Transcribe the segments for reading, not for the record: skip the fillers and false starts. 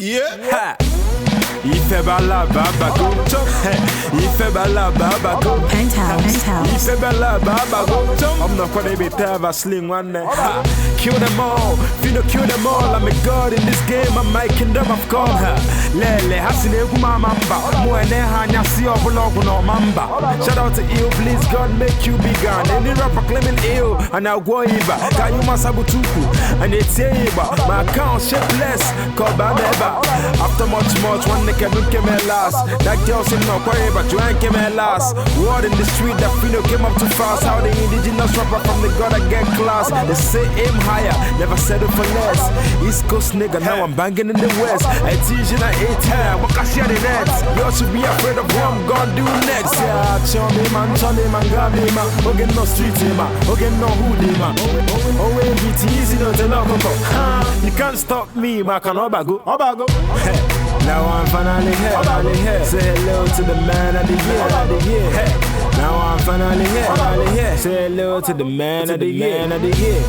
Yeah. Ife bala baba go chop. Ife bala baba go. Penthouse. Ife bala baba go chop. I'm not gonna be a sling one day. Kill them all, Phyno kill them all. I'm a god in this game. I'm my kingdom of God. Lele hasine kuma mamba. Mo ene hanya si obologo no mamba. Shout out to ill, please God make you bigger. Any rapper claiming ill and I go iba. Got you masabutuku and it's iba. My account shapeless. Call Bameba. After much one came last. That girl said no quarry, but you ain't came last. Word in the street that Phyno came up too fast. How the indigenous rapper from the god I get class. They say aim higher, never settle for less. East Coast nigga, now I'm banging in the West. I teach you at 18, what can see the nets? You should be afraid of what I'm gonna do next. Yeah, Johnny man, got me man. Okay, no street man, okay, no hoodie man. Oh, it's easy to tell you can't stop me, man. Can Obago. Now I'm finally here. Say hello to the man of the year. Now I'm finally here. Say hello to the man of the year.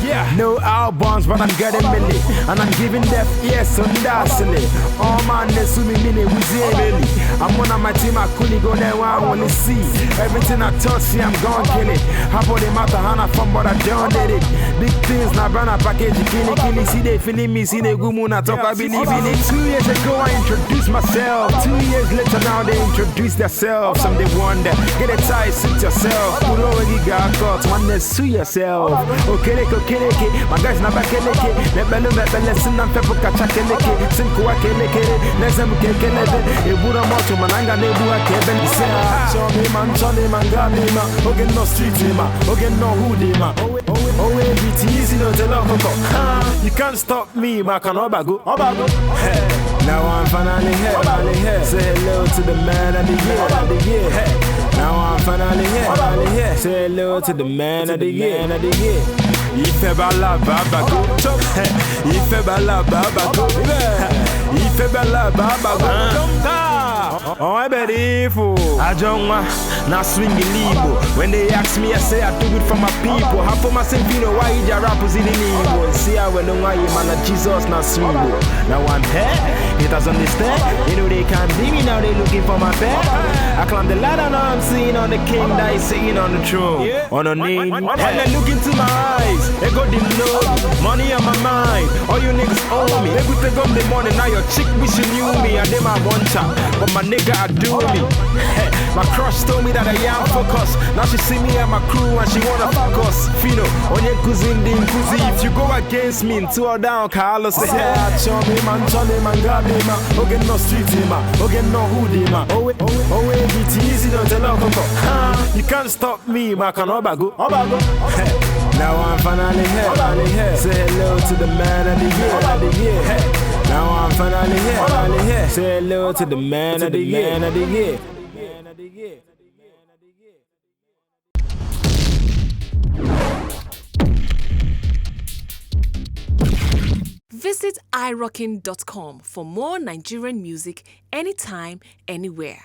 Yeah. No albums, but I'm getting milli. And I'm giving deaf ears on Dasile. All man, they sue me mini with belly. I'm one of my team, I couldn't go there where I wanna see. Everything I touch, see, I'm gonna kill it. How about the matter, Hannah from but I done did it. Big things, now brand a package, kill it. See, they feeling me, see, they go moon, I talk, I believe in it. 2 years ago, I introduced myself. 2 years later, now they introduce themselves. Some they wonder, get a tie, sit yourself. You already got caught, one day sue yourself. Okay, my guys now back in it. Nebele, sin and pepper catch a keleke. Sinko a keleke, Nezem keleke. It would have much mananga nebu a keben. He said, Johnny man, got me man. Okay, no street man, okay, no hoodie man. Oh, it's easy to tell you can't stop me, man. Can Obago. Now I'm finally here. Say hello to the man of the year. Now I'm finally here. Say hello to the man of the year. Ife bala baba go chop. Ife bala baba go. Ife bala baba go. Oh, I bet if I don't want now swing illegal. When they ask me, I say I do it for my people. Half of my same Phyno, why you rappers in the evil? See, I will know why you man Jesus now swing. Now I'm here, haters understand. You know they can't be me now, they looking for my bed. I climb the ladder, now I'm seeing on the king that is sitting on the throne. On a name, when they look into my eyes, they got the love, money on my mind. All you niggas owe me. They could take up the money, now your chick wish you knew me. And they my one chap, but my nigga I do me. My crush told me that I am focused. Now she see me and my crew and she wanna focus. Phyno, on your cousin, if you go against me, two or down, Carlos say, Johnny man, got me man. Okay, no street man, okay, no hoodie man. Oh, it's easy to tell you you can't stop me, man. Can Obago. Now I'm finally here. Say hello to the man of the year. Now I'm finally here. Say hello to the man of the year. Visit irockin.com for more Nigerian music anytime, anywhere.